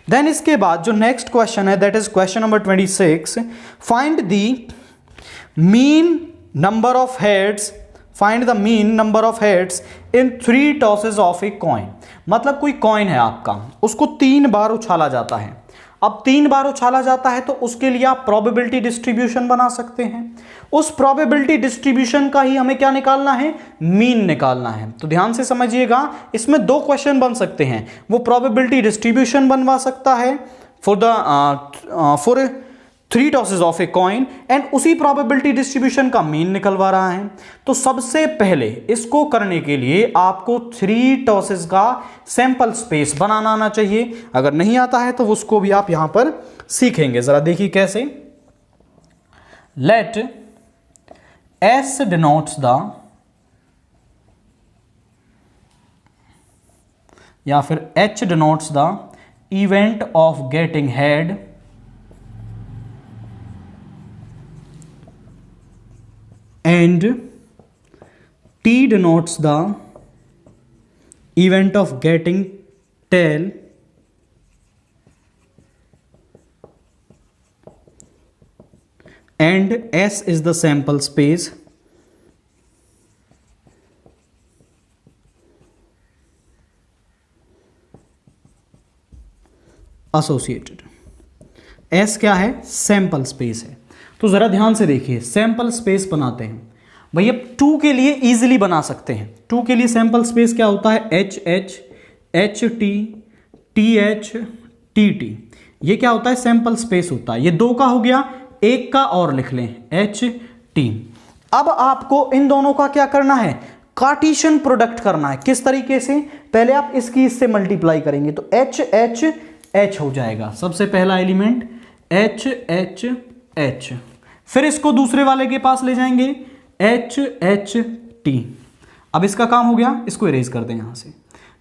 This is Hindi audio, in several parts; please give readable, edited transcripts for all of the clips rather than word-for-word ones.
देन इसके बाद जो नेक्स्ट क्वेश्चन है that is question number 26, find the mean number of heads, find the mean number of heads in 3 tosses of a coin. मतलब कोई कॉइन है आपका, उसको 3 बार उछाला जाता है। अब 3 बार उछाला जाता है तो उसके लिए आप प्रोबेबिलिटी डिस्ट्रीब्यूशन बना सकते हैं। उस प्रोबेबिलिटी डिस्ट्रीब्यूशन का ही हमें क्या निकालना है, मीन निकालना है। तो ध्यान से समझिएगा, इसमें 2 क्वेश्चन बन सकते हैं। वो प्रोबेबिलिटी डिस्ट्रीब्यूशन बनवा सकता है for 3 tosses of a coin, and उसी प्रोबेबिलिटी डिस्ट्रीब्यूशन का मीन निकलवा रहा है। तो सबसे पहले इसको करने के लिए आपको 3 टॉसेस का सैंपल स्पेस बनाना आना चाहिए। अगर नहीं आता है तो उसको भी आप यहां पर सीखेंगे। जरा देखिए कैसे। लेट S denotes द, या फिर H denotes the event of getting head, and T denotes the event of getting tail, and S is the sample space associated। S क्या है, सैंपल स्पेस है। तो जरा ध्यान से देखिए, सैंपल स्पेस बनाते हैं भैया। 2 के लिए इजीली बना सकते हैं। 2 के लिए सैंपल स्पेस क्या होता है, H H, H T, T H, T T. ये क्या होता है, सैंपल स्पेस होता है। ये 2 का हो गया, एक का और लिख लें, एच टी। अब आपको इन दोनों का क्या करना है, कार्टेशियन प्रोडक्ट करना है। किस तरीके से, पहले आप इसकी इससे मल्टीप्लाई करेंगे तो एच एच एच हो जाएगा। सबसे पहला एलिमेंट एच एच एच, फिर इसको दूसरे वाले के पास ले जाएंगे, एच एच टी। अब इसका काम हो गया, इसको इरेज कर दें यहां से।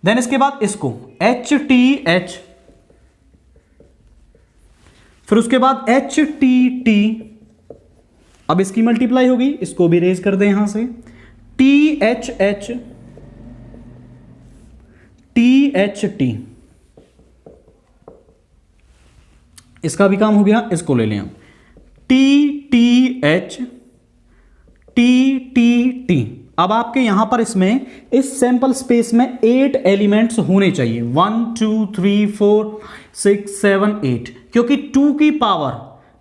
देन इसके बाद इसको एच टी एच, फिर उसके बाद एच टी टी। अब इसकी मल्टीप्लाई होगी, इसको भी इरेज कर दें यहां से, T H H, T H T. इसका भी काम हो गया, इसको ले लें हम, T T H, T T T. अब आपके यहां पर इसमें इस सैंपल स्पेस में 8 एलिमेंट्स होने चाहिए, 1 2 3 4 6 7 8, क्योंकि 2 की पावर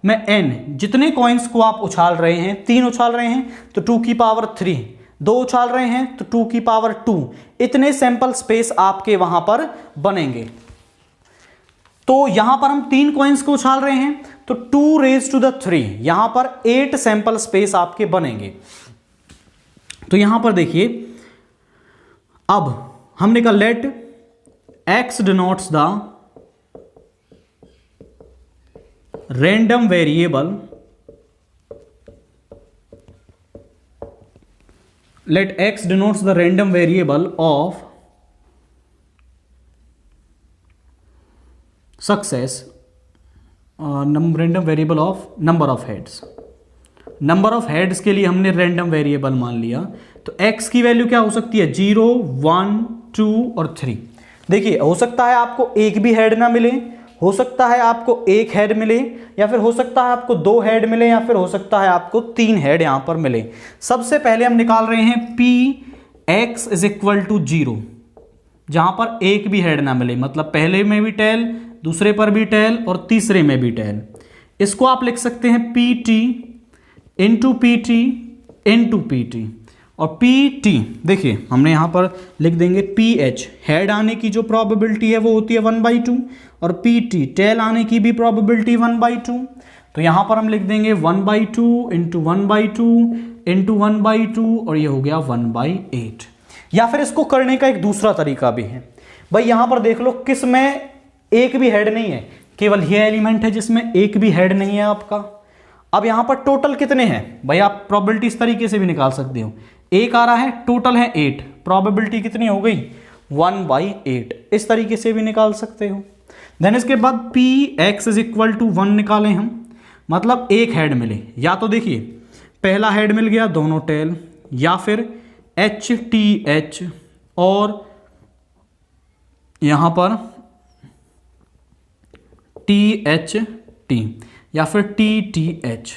में n, जितने कॉइन्स को आप उछाल रहे हैं, 3 उछाल रहे हैं तो 2 की पावर 3, 2 उछाल रहे हैं तो 2 की पावर 2, इतने सैंपल स्पेस आपके वहां पर बनेंगे। तो यहां पर हम 3 कॉइन्स को उछाल रहे हैं तो 2 रेज टू द 3, यहां पर 8 सैंपल स्पेस आपके बनेंगे। तो यहां पर देखिए, अब हमने कहा let x denotes the random variable, let x denotes the random variable of success, random variable of number of heads। Number of heads के लिए हमने रैंडम वेरिएबल मान लिया, तो x की वैल्यू क्या हो सकती है, 0 1 2 और 3। देखिए, हो सकता है आपको एक भी हेड ना मिले, हो सकता है आपको एक हेड मिले, या फिर हो सकता है आपको 2 हेड मिले, या फिर हो सकता है आपको 3 हेड यहां पर मिले। सबसे पहले हम निकाल रहे हैं p x is equal to 0, जहां पर एक भी हेड ना मिले, मतलब पहले में भी टेल, दूसरे पर भी टेल और तीसरे में भी टेल। इसको आप लिख सकते हैं P T into P T into P T, और पी टी देखिए हमने यहां पर लिख देंगे पी एच, हेड आने की जो प्रोबेबिलिटी है वो होती है 1/2, और पी टी टेल आने की भी प्रोबेबिलिटी 1/2। तो यहां पर हम लिख देंगे 1/2 इंटू 1/2 इंटू 1/2, और ये हो गया 1/8। या फिर इसको करने का एक दूसरा तरीका भी है, भाई यहां पर देख लो किस में एक भी हेड नहीं है, केवल ये एलिमेंट है जिसमें एक भी हेड नहीं है आपका। अब यहां पर टोटल कितने हैं भाई, आप प्रोबेबिलिटी इस तरीके से भी निकाल सकते हो, एक आ रहा है, टोटल है 8, प्रोबेबिलिटी कितनी हो गई 1/8, इस तरीके से भी निकाल सकते हो। देन इसके बाद P x is equal to 1 निकालें हम, मतलब एक हेड मिले, या तो देखिए पहला हेड मिल गया दोनों टेल, या फिर एच टी एच, और यहां पर THT या फिर TTH।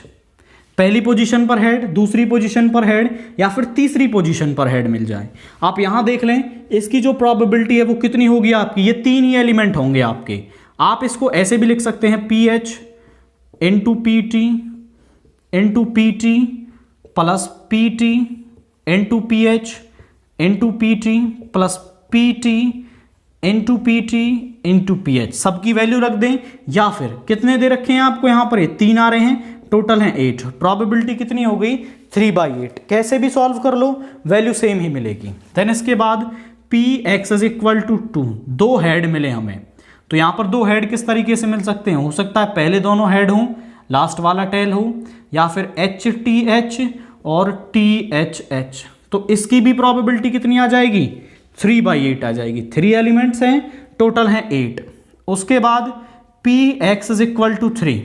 पहली पोजीशन पर हेड, दूसरी पोजीशन पर हेड या फिर तीसरी पोजीशन पर हेड मिल जाए। आप यहां देख लें इसकी जो प्रोबेबिलिटी है वो कितनी होगी आपकी, ये 3 ही एलिमेंट होंगे आपके। आप इसको ऐसे भी लिख सकते हैं PH into PT into PT plus PT into PH into PT plus PT into PT into PH। सबकी वैल्यू रख दें, या फिर कितने दे रखे हैं आपको यहाँ पर, ये 3 आ रहे हैं, टोटल हैं 8। प्रोबेबिलिटी कितनी हो गई 3/8। कैसे भी सॉल्व कर लो वैल्यू सेम ही मिलेगी। देन इसके बाद Px is equal to 2, 2 head मिले हमें। तो यहां पर 2 हेड किस तरीके से मिल सकते हैं, हो सकता है पहले दोनों हेड हो, लास्ट वाला टेल हो, या फिर HTH और THH। तो इसकी भी प्रोबेबिलिटी कितनी आ जाएगी 3/8 आ जाएगी। 3 एलिमेंट्स हैं, टोटल हैं 8। उसके बाद Px इज इक्वल टू 3,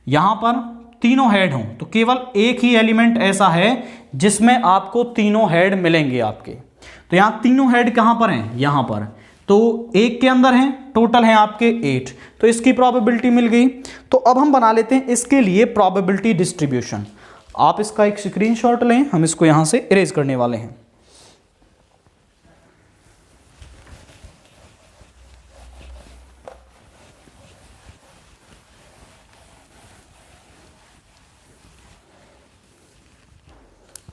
यहां पर तीनों हेड हों तो केवल एक ही एलिमेंट ऐसा है जिसमें आपको तीनों हेड मिलेंगे आपके। तो यहां तीनों हेड कहां पर हैं, यहां पर, तो एक के अंदर हैं, टोटल हैं आपके 8। तो इसकी प्रोबेबिलिटी मिल गई। तो अब हम बना लेते हैं इसके लिए प्रोबेबिलिटी डिस्ट्रीब्यूशन। आप इसका एक स्क्रीनशॉट लें, हम इसको यहां से इरेज करने वाले हैं।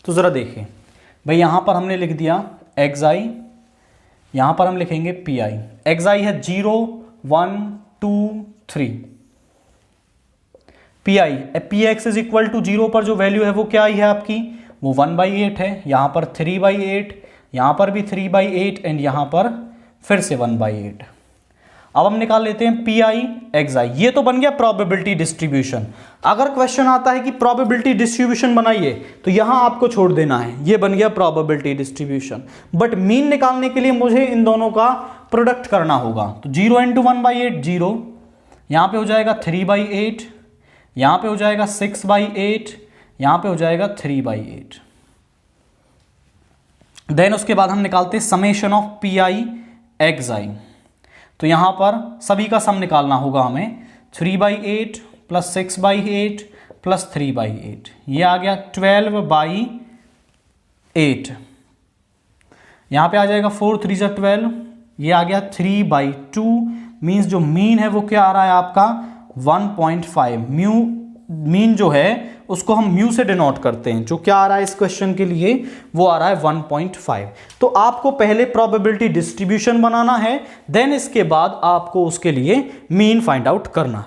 तो ज़रा देखिए भाई, यहाँ पर हमने लिख दिया xi, यहाँ पर हम लिखेंगे pi। xi है 0 1 2 3। px इज इक्वल टू 0 पर जो वैल्यू है वो क्या आई है आपकी, वो 1/8 है। यहाँ पर 3/8, यहाँ पर भी 3/8 एंड यहाँ पर फिर से 1/8। अब हम निकाल लेते हैं Pi xi। ये तो बन गया प्रोबेबिलिटी डिस्ट्रीब्यूशन। अगर क्वेश्चन आता है कि प्रोबेबिलिटी डिस्ट्रीब्यूशन बनाइए तो यहां आपको छोड़ देना है, ये बन गया प्रोबेबिलिटी डिस्ट्रीब्यूशन। बट मीन निकालने के लिए मुझे इन दोनों का प्रोडक्ट करना होगा। तो 0 इंटू 1/8 0, यहां पे हो जाएगा 3/8, यहां पे हो जाएगा 6/8, यहां पे हो जाएगा 3/8। देन उसके बाद हम निकालते हैं समेशन ऑफ Pi xi। तो यहां पर सभी का सम निकालना होगा हमें। 3/8 प्लस 6/8 प्लस 3/8, ये आ गया 12/8। यहां पे आ जाएगा 4 3 जा 12, ये आ गया 3/2। मीन्स जो मीन है वो क्या आ रहा है आपका 1.5। मीन जो है उसको हम म्यू से डिनोट करते हैं। जो क्या आ रहा है इस क्वेश्चन के लिए, वो आ रहा है 1.5। तो आपको पहले प्रोबेबिलिटी डिस्ट्रीब्यूशन बनाना है, देन इसके बाद आपको उसके लिए मीन फाइंड आउट करना है।